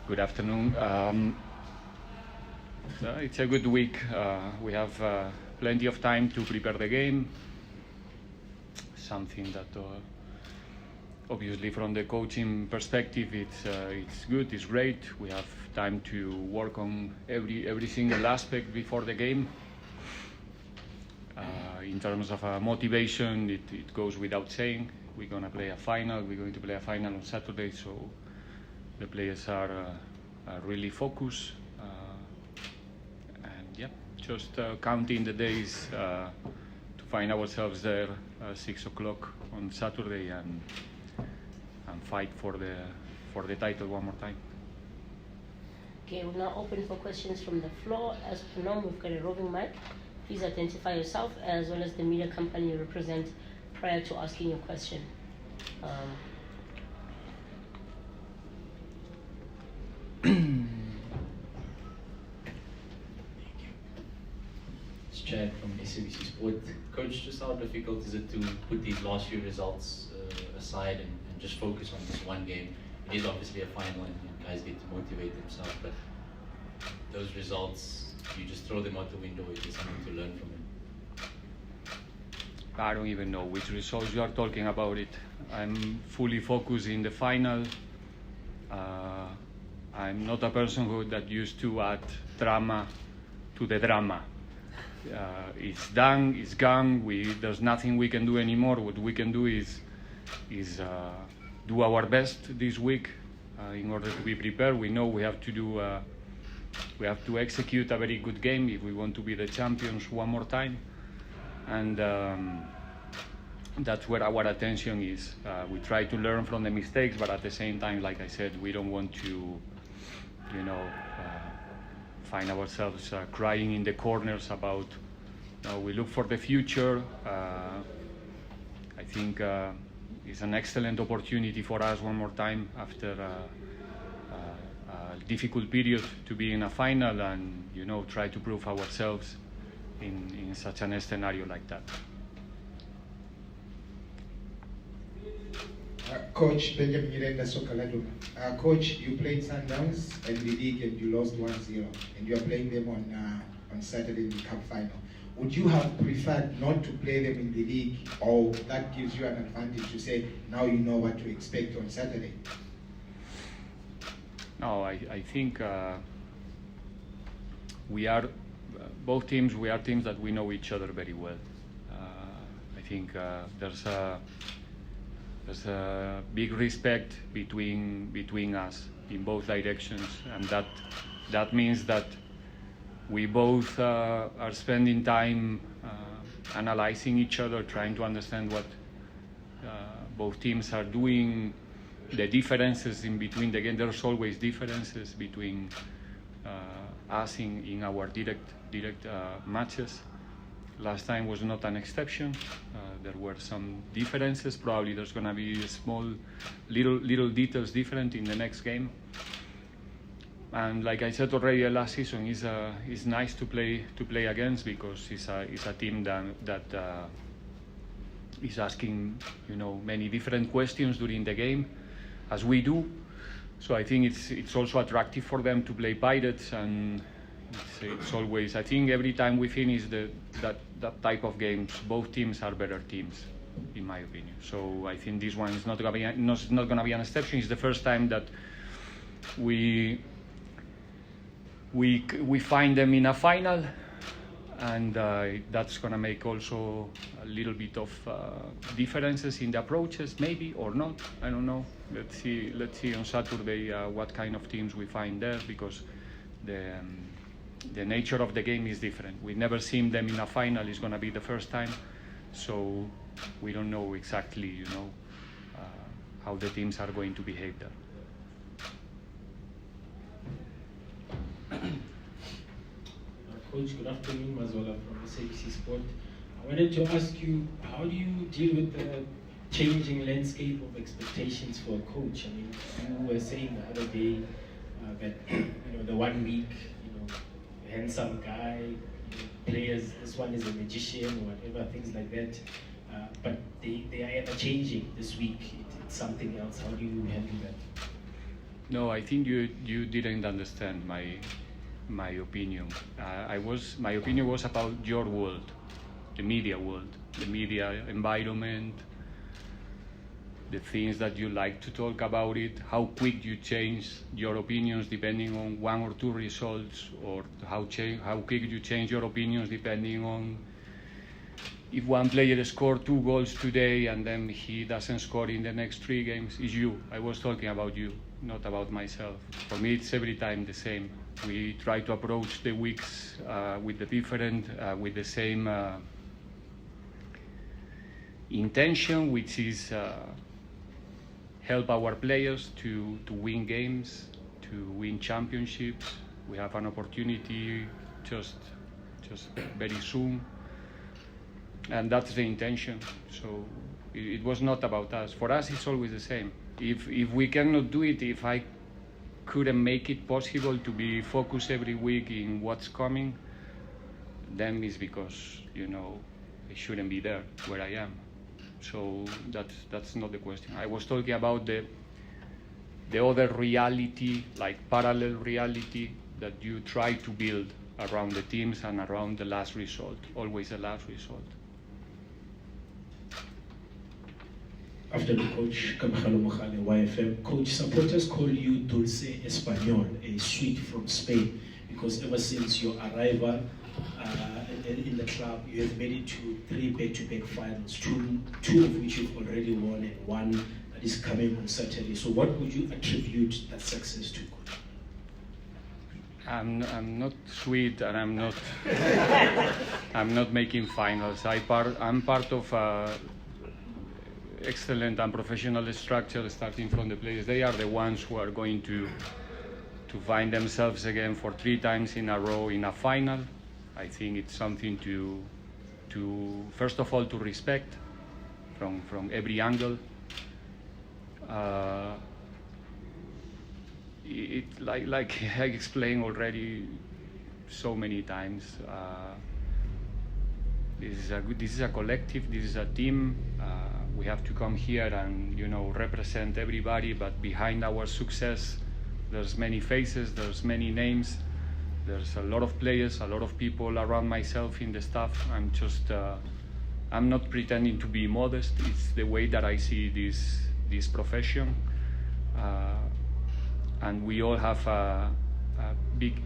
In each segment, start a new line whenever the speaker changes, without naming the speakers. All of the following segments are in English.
Good afternoon. It's a good week. We have plenty of time to prepare the game. Something that, obviously, from the coaching perspective, it's good. It's great. We have time to work on every single aspect before the game. In terms of motivation, it goes without saying. We're going to play a final. We're going to play a final on Saturday, so the players are really focused. And yeah, just counting the days to find ourselves there 6 o'clock on Saturday and fight for the title one more time.
Okay, we're now open for questions from the floor. As per norm, we've got a roving mic. Please identify yourself as well as the media company you represent prior to asking your question.
It's Chad from SABC Sport. Coach, just how difficult is it to put these last few results aside and just focus on this one game? It is obviously a final and guys get to motivate themselves, but those results, you just throw them out the window. Is there something to learn from them?
I don't even know which results you are talking about. I'm fully focused in the final. I'm not a person that used to add drama to the drama. It's done, it's gone. There's nothing we can do anymore. What we can do is do our best this week in order to be prepared. We know we have to execute a very good game if we want to be the champions one more time, and that's where our attention is. We try to learn from the mistakes, but at the same time, like I said, we don't want to, find ourselves crying in the corners about. We look for the future. I think it's an excellent opportunity for us one more time after a difficult period to be in a final and try to prove ourselves in such a scenario like that.
Coach Benjamin Miranda Sokaladu. Coach, you played Sundowns in the league and you lost 1-0, and you are playing them on Saturday in the cup final. Would you have preferred not to play them in the league, or that gives you an advantage to say now you know what to expect on Saturday?
No, I think we are both teams. We are teams that we know each other very well. I think there's a big respect between us in both directions, and that means that we both are spending time analyzing each other, trying to understand what both teams are doing, the differences in between the game. There's always differences between us in our direct matches. Last time was not an exception. There were some differences. Probably there's going to be small, little details different in the next game. And like I said already, last season is nice to play against, because it's a team that is asking many different questions during the game, as we do. So I think it's also attractive for them to play Pirates, and it's always, I think every time we finish that type of games, both teams are better teams, in my opinion. So I think this one is not going to be an exception. It's the first time that we find them in a final, and that's going to make also a little bit of differences in the approaches, maybe, or not. I don't know. Let's see on Saturday what kind of teams we find there, because the nature of the game is different. We've never seen them in a final. It's going to be the first time, so we don't know exactly, how the teams are going to behave there.
Coach, good afternoon. Mazola from SABC Sport. I wanted to ask you, how do you deal with the changing landscape of expectations for a coach? I mean, you were saying the other day that the 1 week, handsome guy, players, this one is a magician or whatever, things like that. But they are ever changing this week. It's something else. How do you handle that?
No, I think you didn't understand my opinion. My opinion was about your world, the media world, the media environment, the things that you like to talk about it, how quick you change your opinions depending on one or two results, or how quick you change your opinions depending on if one player scored 2 goals today and then he doesn't score in the next 3 games. It's you. I was talking about you, not about myself. For me, it's every time the same. We try to approach the weeks with the same intention, which is help our players to win games, to win championships. We have an opportunity just very soon, and that's the intention. So it was not about us. For us, it's always the same. If we cannot do it, if I couldn't make it possible to be focused every week in what's coming, then it's because, I shouldn't be there where I am. So that's not the question. I was talking about the other reality, like parallel reality, that you try to build around the teams and around the last result, always the last result.
After the coach, Kamahalo Mohale, YFM. Coach, supporters call you Dulce Español, a sweet from Spain, because ever since your arrival in the club, you have made it to 3 back-to-back finals, two of which you've already won, and one that is coming on Saturday. So what would you attribute that success to, coach?
I'm not sweet, and I'm not making finals. I'm part of excellent and professional structure, starting from the players. They are the ones who are going to find themselves again for 3 times in a row in a final. I think it's something to first of all to respect from every angle. Like I explained already so many times. This is a collective. This is a team. We have to come here and represent everybody. But behind our success, there's many faces. There's many names. There's a lot of players, a lot of people around myself in the staff. I'm not pretending to be modest. It's the way that I see this profession. And we all have a big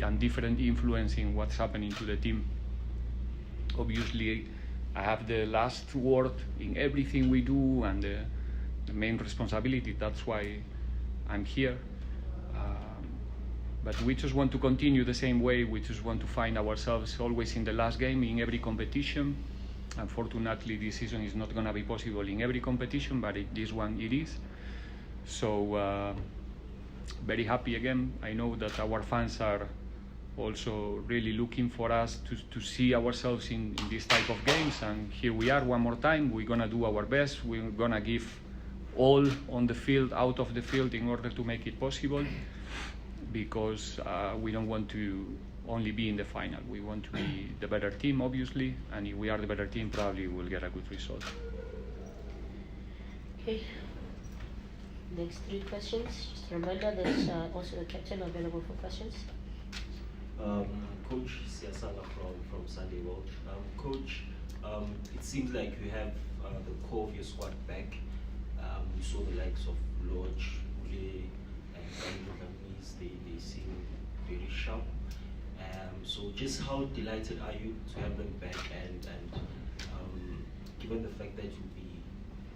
and different influence in what's happening to the team. Obviously, I have the last word in everything we do and the main responsibility. That's why I'm here. But we just want to continue the same way. We just want to find ourselves always in the last game in every competition. Unfortunately, this season is not going to be possible in every competition, but this one it is. So very happy again. I know that our fans are also really looking for us to see ourselves in this type of games, and here we are one more time. We're going to do our best. We're going to give all on the field, out of the field, in order to make it possible, because we don't want to only be in the final. We want to be the better team, obviously, and if we are the better team, probably we'll get a good result.
Okay. Next 3 questions. Just a reminder, there's also a captain available for questions.
Coach Siasala from Sunday World. Coach, it seems like you have the core of your squad back. We saw the likes of Lodge, Ule, and Kamis. They seem very sharp. So just how delighted are you to have them back, and given the fact that you'll be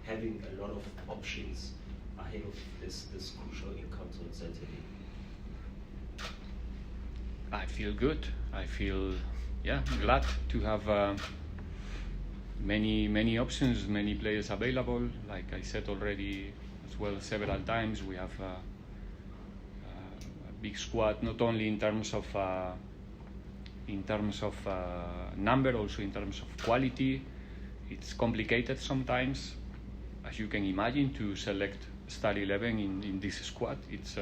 having a lot of options ahead of this crucial encounter on Saturday?
I feel good. I feel, glad to have many options, many players available. Like I said already as well several times, we have a big squad, not only in terms of number, also in terms of quality. It's complicated sometimes, as you can imagine, to select Star 11 in this squad. It's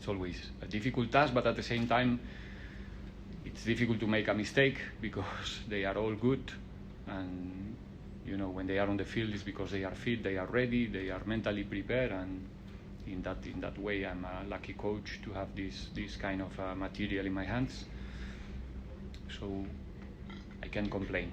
always a difficult task, but at the same time, it's difficult to make a mistake because they are all good, and when they are on the field, it's because they are fit, they are ready, they are mentally prepared, and in that way. I'm a lucky coach to have this kind of material in my hands, so I can't complain.